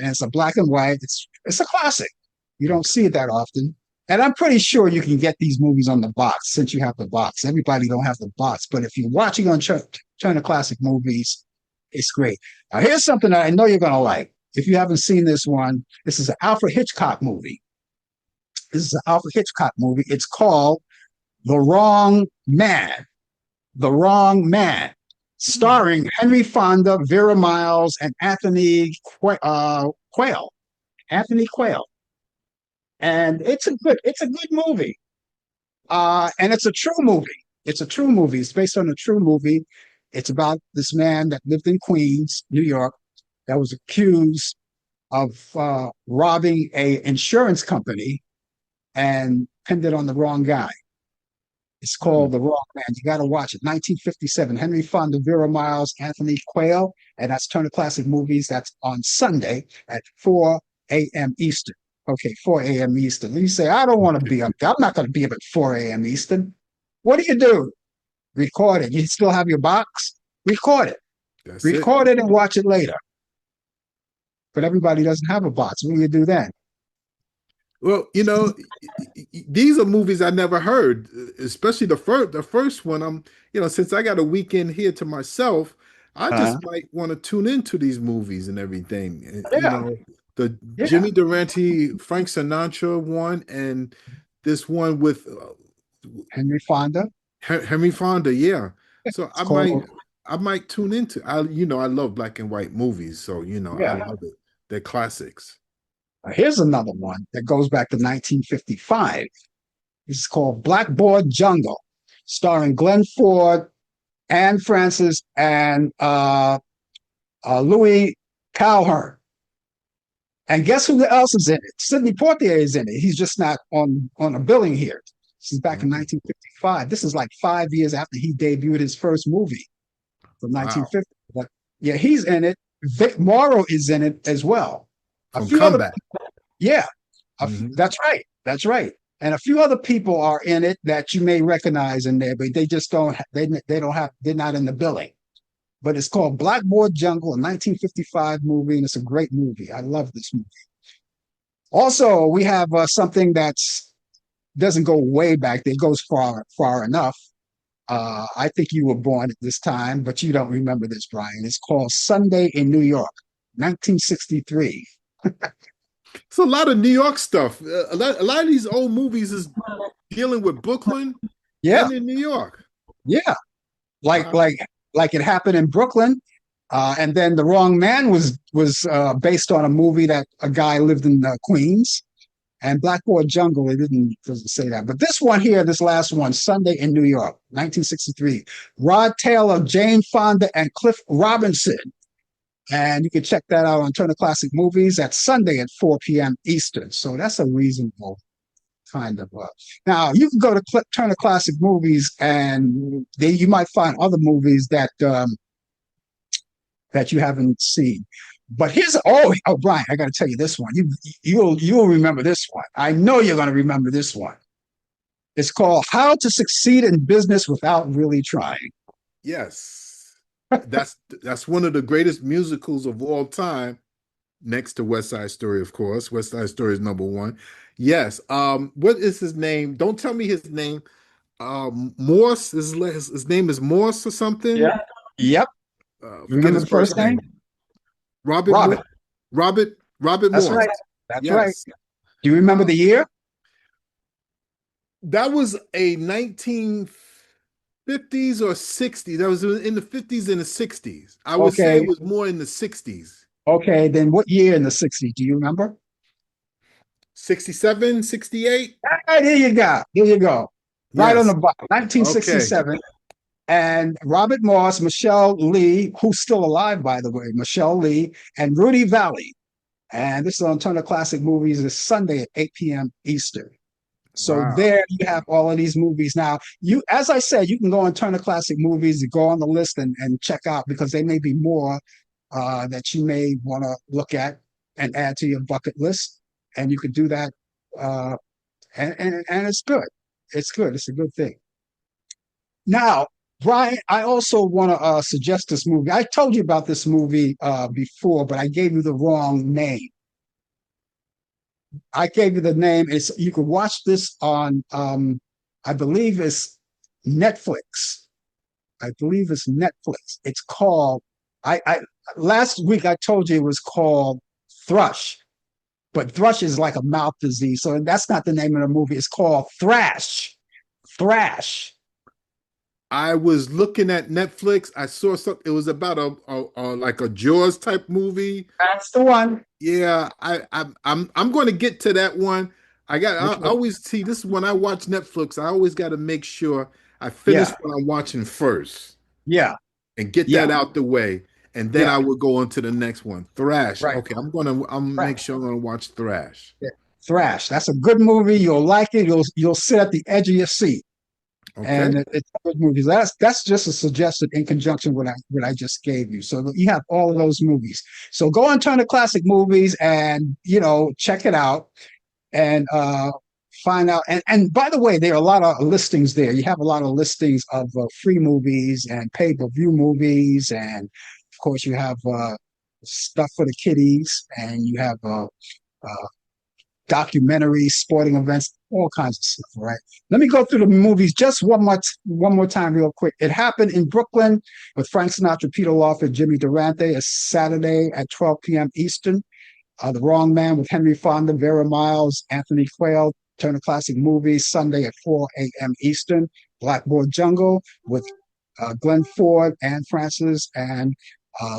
it's a black and white. It's a classic. You don't Okay. see it that often. And I'm pretty sure you can get these movies on the box since you have the box. Everybody don't have the box, but if you're watching on Turner Classic Movies, it's great. Now here's something that I know you're gonna like. If you haven't seen this one, this is an Alfred Hitchcock movie. This is an Alfred Hitchcock movie. It's called The Wrong Man. The Wrong Man, Mm. starring Henry Fonda, Vera Miles, and Quayle. Anthony Quayle. And it's a good movie. And it's a true movie. It's a true movie. It's based on a true movie. It's about this man that lived in Queens, New York, that was accused of robbing a insurance company and pinned it on the wrong guy. It's called Mm. The Wrong Man. You got to watch it. 1957. Henry Fonda, Vera Miles, Anthony Quayle, and that's Turner Classic Movies. That's on Sunday at 4 a.m. Eastern. Okay, 4 a.m. Eastern. And you say, I don't want to be up there. I'm not going to be up at 4 a.m. Eastern. What do? Record it. You still have your box? Record it. That's it. Record it and watch it later. But everybody doesn't have a box. What do you do then? Well, these are movies I never heard, especially the first one. Since I got a weekend here to myself, I Uh, just might want to tune into these movies and everything. yeah, The yeah. Jimmy Durante, Frank Sinatra one, and this one with Henry Fonda. Henry Fonda. Yeah, so It's I might called, I might tune into. I love black and white movies, so I yeah. love it. They're classics. Here's another one that goes back to 1955. This is called Blackboard Jungle, starring Glenn Ford, Anne Francis, and Louis Calhern. And guess who else is in it? Sidney Poitier is in it. He's just not on a billing here. This is back in Mm. 1955. This is like 5 years after he debuted his first movie from Wow, 1950. But yeah, he's in it. Vic Morrow is in it as well. A from few other, Comeback. yeah, Hmm. that's right. That's right. And a few other people are in it that you may recognize in there, but they just don't. They don't have. They're not in the billing. But it's called Blackboard Jungle, a 1955 movie, and it's a great movie. I love this movie. Also, we have something that's doesn't go way back. It goes far enough. I think you were born at this time, but you don't remember this, Brian. It's called Sunday in New York, 1963. It's a lot of New York stuff. A lot of these old movies is dealing with Brooklyn Yeah, and in New York. yeah. Like Wow. like like it happened in Brooklyn. And then The Wrong Man was based on a movie that a guy lived in Queens. And Blackboard Jungle, it doesn't say that. But this one here, this last one, Sunday in New York, 1963. Rod Taylor, Jane Fonda, and Cliff Robinson. And you can check that out on Turner Classic Movies at Sunday at 4 p.m. Eastern. So that's a reasonable kind of. Now you can go to Turner Classic Movies, and you might find other movies that you haven't seen. But here's Brian, I got to tell you this one. You'll remember this one. I know you're going to remember this one. It's called How to Succeed in Business Without Really Trying. Yes. That's one of the greatest musicals of all time, next to West Side Story, of course. West Side Story is number one. Yes. What is his name? Don't tell me his name. Morse. His name is Morse or something. Yeah. Yep. You Forget remember his the first first name? name. Robert Robin. Morse. Robert That's Morse. right. That's right. Yes. Do you remember the year? That was a 1950s or 60s. That was in the 50s and the 60s. I would say Okay. it was more in the 60s. Okay, then what year in the 60s? Do you remember? 67, 68? Ah, there you go. There you go. Right on the Yes. button. Okay. 1967. And Robert Morse, Michelle Lee, who's still alive, by the way, Michelle Lee, and Rudy Valley. And this is on Turner Classic Movies this Sunday at 8 p.m. Eastern. So Wow. there you have all of these movies. Now, you, as I said, you can go on Turner Classic Movies, go on the list and check out because there may be more that you may want to look at and add to your bucket list. And you could do that. Uh, and it's good. It's good. It's a good thing. Now, Brian, I also want to suggest this movie. I told you about this movie before, but I gave you the wrong name. I gave you the name. It's you can watch this on, I believe it's Netflix. I believe it's Netflix. It's called. I last week I told you it was called Thrush, but thrush is like a mouth disease, so that's not the name of the movie. It's called Thrash. Thrash. I was looking at Netflix. I saw something. It was about a like a Jaws type movie. That's the one. Yeah, I'm going to get to that one. I Okay. always see this is when I watch Netflix. I always got to make sure I finish Yeah. what I'm watching first Yeah. and get Yeah. that out the way, and then Yeah. I will go on to the next one. Thrash. Right. Okay, I'm Right. make sure I'm gonna watch Thrash. Yeah. Thrash. That's a good movie. You'll like it. You'll sit at the edge of your seat. Okay. And it's a good movie. That's just a suggestion in conjunction with what I just gave you. So you have all of those movies. So go on Turner Classic Movies and check it out and find out. And by the way, there are a lot of listings there. You have a lot of listings of free movies and pay per view movies, and of course you have stuff for the kiddies, and you have documentaries, sporting events, all kinds of stuff. Right. Let me go through the movies just one more time, real quick. It Happened in Brooklyn with Frank Sinatra, Peter Lawford, Jimmy Durante. It's Saturday at 12 p.m. Eastern. The Wrong Man with Henry Fonda, Vera Miles, Anthony Quayle. Turner Classic Movies Sunday at 4 a.m. Eastern. Blackboard Jungle with Glenn Ford, Anne Francis, and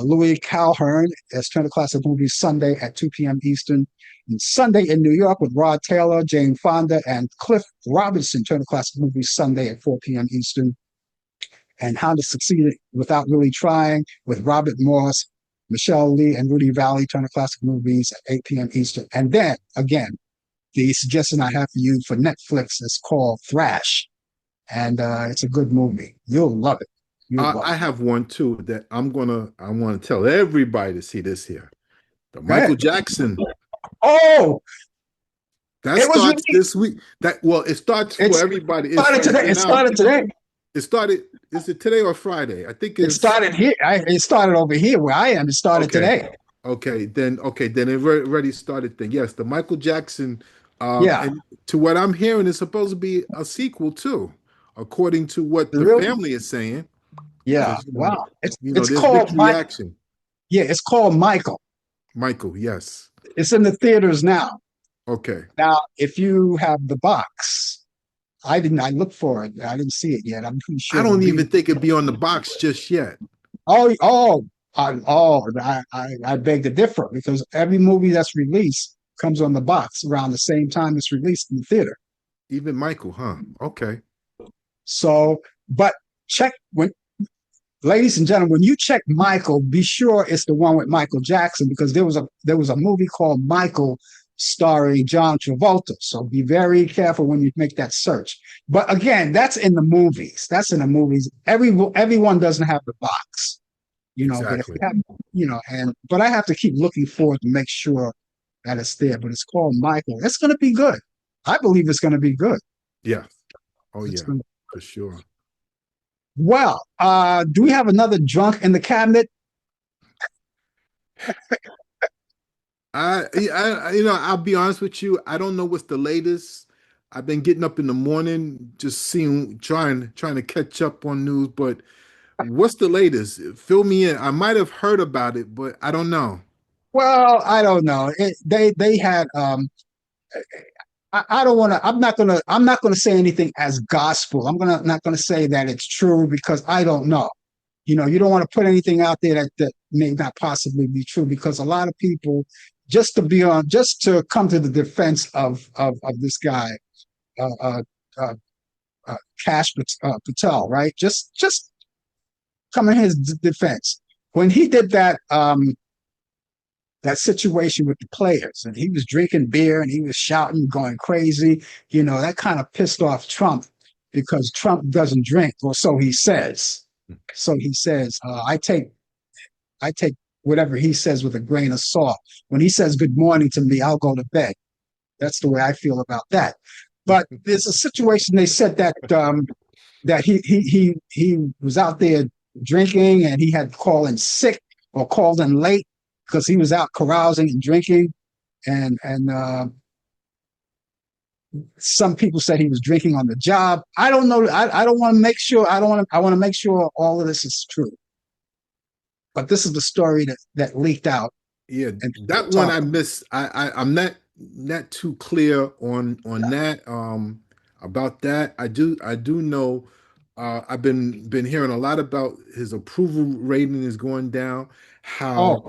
Louis Calhern. As Turner Classic Movies Sunday at 2 p.m. Eastern. And Sunday in New York with Rod Taylor, Jane Fonda, and Cliff Robinson. Turner Classic Movies Sunday at 4 p.m. Eastern. And How to Succeed Without Really Trying with Robert Morse, Michelle Lee, and Rudy Valley. Turner Classic Movies at 8 p.m. Eastern. And then again, the suggestion I have for you for Netflix is called Thrash, and it's a good movie. You'll love it. You'll love I it. have one too that I want to tell everybody to see this here. The Go Michael ahead. Jackson. Oh, That it was starts released. this week. That well, it starts It for everybody. It started started today. It getting out. started today. It started. Is it today or Friday? I think It it's started here. It started over here where I am. It started okay. today. Okay. Then it already started. Then yes, the Michael Jackson. Yeah. And to what I'm hearing, is supposed to be a sequel too, according to what the Really? family is saying. Yeah. Because Wow. It's there's called mixed Mike. reaction. Yeah. It's called Michael. Michael, yes. It's in the theaters now. Okay. Now, if you have the box, I didn't. I looked for it. I didn't see it yet. I'm pretty I sure it'll don't be. even think it'd be on the box just yet. Oh, oh, I beg to differ because every movie that's released comes on the box around the same time it's released in the theater. Even Michael, huh? Okay. So, but check when, ladies and gentlemen, when you check Michael, be sure it's the one with Michael Jackson because there was a movie called Michael starring John Travolta. So be very careful when you make that search. But again, that's in the movies. That's in the movies. Everyone doesn't have the box. But if you Exactly. have, but I have to keep looking for it to make sure that it's there. But it's called Michael. It's going to be good. I believe it's going to be good. Yeah. Oh It's yeah, going to, for sure. well, do we have another drunk in the cabinet? I'll be honest with you. I don't know what's the latest. I've been getting up in the morning, just trying to catch up on news. But what's the latest? Fill me in. I might have heard about it, but I don't know. Well, I don't know. They had. I don't want to. I'm not gonna say anything as gospel. Not gonna say that it's true because I don't know. You don't want to put anything out there may not possibly be true, because a lot of people, just to come to the defense of this guy, uh, uh, uh, Cash Patel, right? Just come in his defense when he did that situation with the players, and he was drinking beer and he was shouting, going crazy. That kind of pissed off Trump, because Trump doesn't drink, or so he says. So he says, I take whatever he says with a grain of salt. When he says good morning to me, I'll go to bed. That's the way I feel about that. But there's a situation, they said that he was out there drinking, and he had called in sick or called in late because he was out carousing and drinking, and some people said he was drinking on the job. I don't know. I don't want to make sure. I want to make sure all of this is true. But this is the story that leaked out. Yeah, And that one talk. I missed. I'm not too clear on that. About that. I do know. I've been hearing a lot about his approval rating is going down. How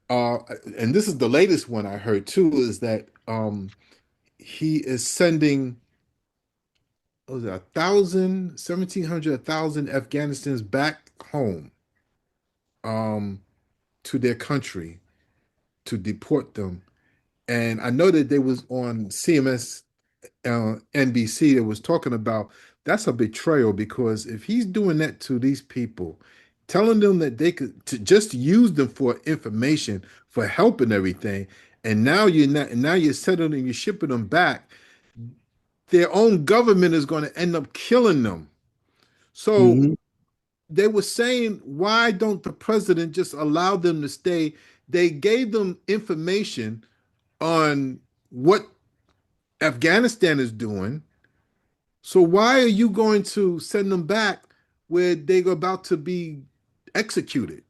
Oh, uh, and this is the latest one I heard too, is that he is sending, what was it, 1,000, 1,700, 1,000 Afghanistans back home, um, to their country to deport them. And I know that they was on CMS, NBC, that was talking about that's a betrayal, because if he's doing that to these people, telling them that they could to just use them for information, for help and everything, and now you're not, and now you're settling, you're shipping them back, their own government is going to end up killing them. So mm-hmm, they were saying, why don't the president just allow them to stay? They gave them information on what Afghanistan is doing. So why are you going to send them back where they're about to be executed?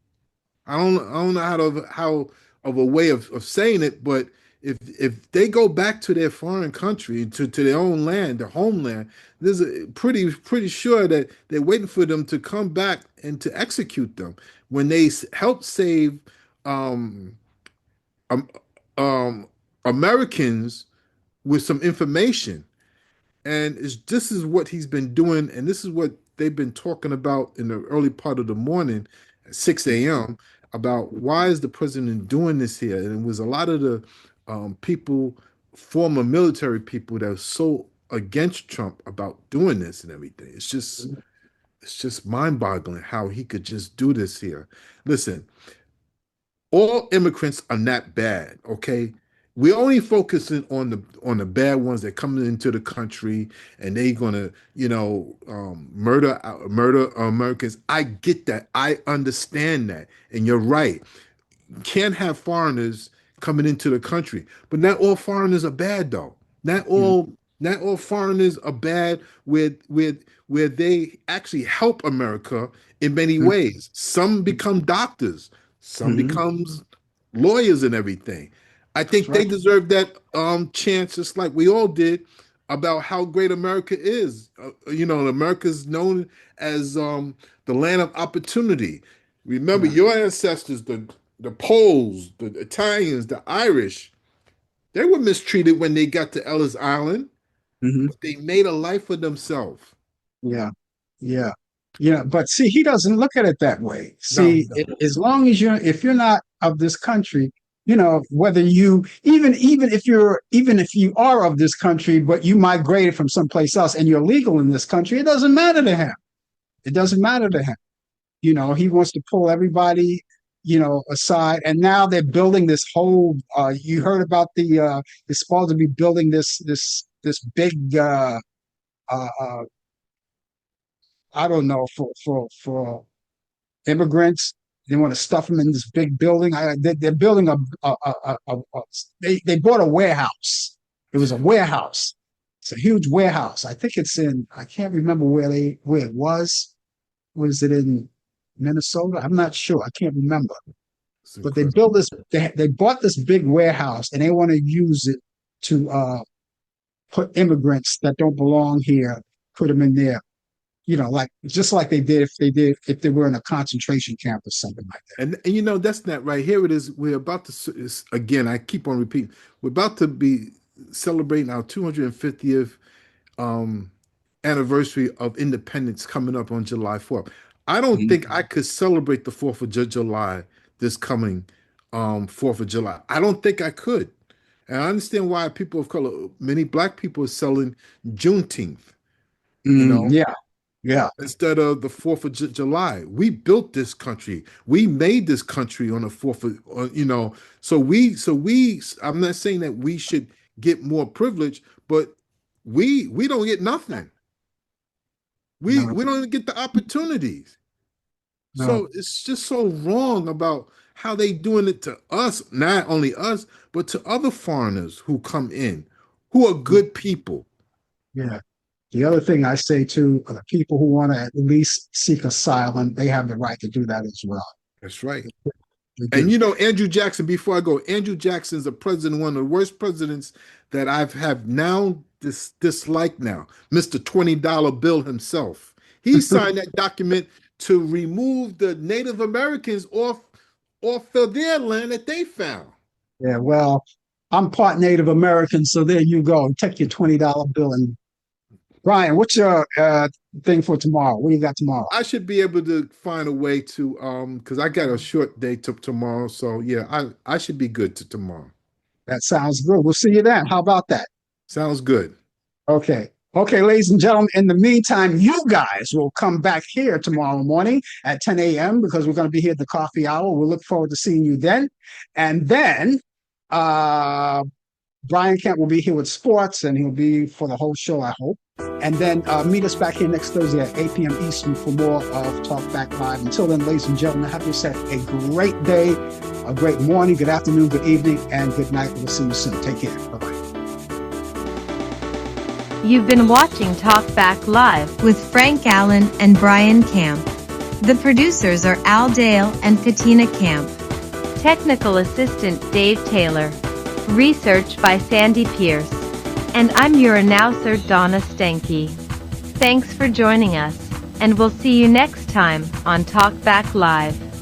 I don't know how of a way of saying it, but if they go back to their foreign country, to their own land, their homeland, there's a pretty sure that they're waiting for them to come back and to execute them when they help save um, um, um, Americans with some information. And this is what he's been doing, and this is what they've been talking about in the early part of the morning at 6 a.m. about why is the president doing this here? And it was a lot of the people, former military people, that are so against Trump about doing this and everything. It's just mind-boggling how he could just do this here. Listen, all immigrants are not bad, okay? We're only focusing on the bad ones that come into the country and they gonna, murder Americans. I get that. I understand that, and you're right. Can't have foreigners coming into the country, but not all foreigners are bad though. Not all not all foreigners are bad where they actually help America in many ways. Some become doctors, some mm-hmm. becomes lawyers and everything. I That's think they right. deserve that chance, just like we all did, about how great America is. America's known as the land of opportunity. Remember, Yeah. your ancestors, the Poles, the Italians, the Irish, they were mistreated when they got to Ellis Island, Mm-hmm. but they made a life for themselves. Yeah. Yeah. Yeah. But see, he doesn't look at it that way. No, See, no. as long as if you're not of this country, whether you even if you are of this country, but you migrated from someplace else and you're legal in this country, it doesn't matter to him. It doesn't matter to him. He wants to pull everybody, aside. And now they're building this whole. You heard about they're supposed to be building this big. Uh, uh, I don't know, for immigrants. They want to stuff them in this big building. They're building they bought a warehouse. It was a warehouse. It's a huge warehouse. I think it's in. I can't remember where it was. Was it in Minnesota? I'm not sure. I can't remember. It's But they incredible. built this. They bought this big warehouse, and they want to use it to put immigrants that don't belong here. Put them in there. like just like if they were in a concentration camp or something like that. And that's not right. Here it is. We're about to again. I keep on repeating. We're about to be celebrating our 250th um, anniversary of independence coming up on July 4th. I don't think I could celebrate the 4th of July this coming 4th of July. I don't think I could. And I understand why people of color, many black people, are selling Juneteenth. You know, Yeah, yeah, instead of the 4th of July. We built this country. We made this country on the 4th of, so we, I'm not saying that we should get more privilege, but we don't get nothing. no, We don't get the opportunities. no, So it's just so wrong about how they doing it to us, not only us, but to other foreigners who come in, who are good people. yeah. The other thing I say too, the people who want to at least seek asylum, they have the right to do that as well. That's right. They And do. Andrew Jackson, before I go, Andrew Jackson is a president, one of the worst presidents that I've have now dislike now. Mr. $20 bill himself. He signed that document to remove the Native Americans off of their land that they found. Yeah, well, I'm part Native American, so there you go. Take your $20 bill. And Brian, what's your thing for tomorrow? What do you got tomorrow? I should be able to find a way to because I got a short day to tomorrow. So yeah, I should be good to tomorrow. That sounds good. We'll see you then. How about that? Sounds good. Okay. Okay, ladies and gentlemen, in the meantime, you guys will come back here tomorrow morning at 10 a.m. because we're going to be here at the coffee hour. We'll look forward to seeing you then. And then Brian Kemp will be here with sports, and he'll be for the whole show, I hope. And then meet us back here next Thursday at 8 p.m. Eastern for more of Talk Back Live. Until then, ladies and gentlemen, have yourself a great day, a great morning, good afternoon, good evening, and good night. We'll see you soon. Take care. Bye-bye. You've been watching Talk Back Live with Frank Allen and Brian Camp. The producers are Al Dale and Katina Camp. Technical Assistant Dave Taylor. Research by Sandy Pierce. And I'm your announcer Donna Stenke. Thanks for joining us, and we'll see you next time on Talk Back Live.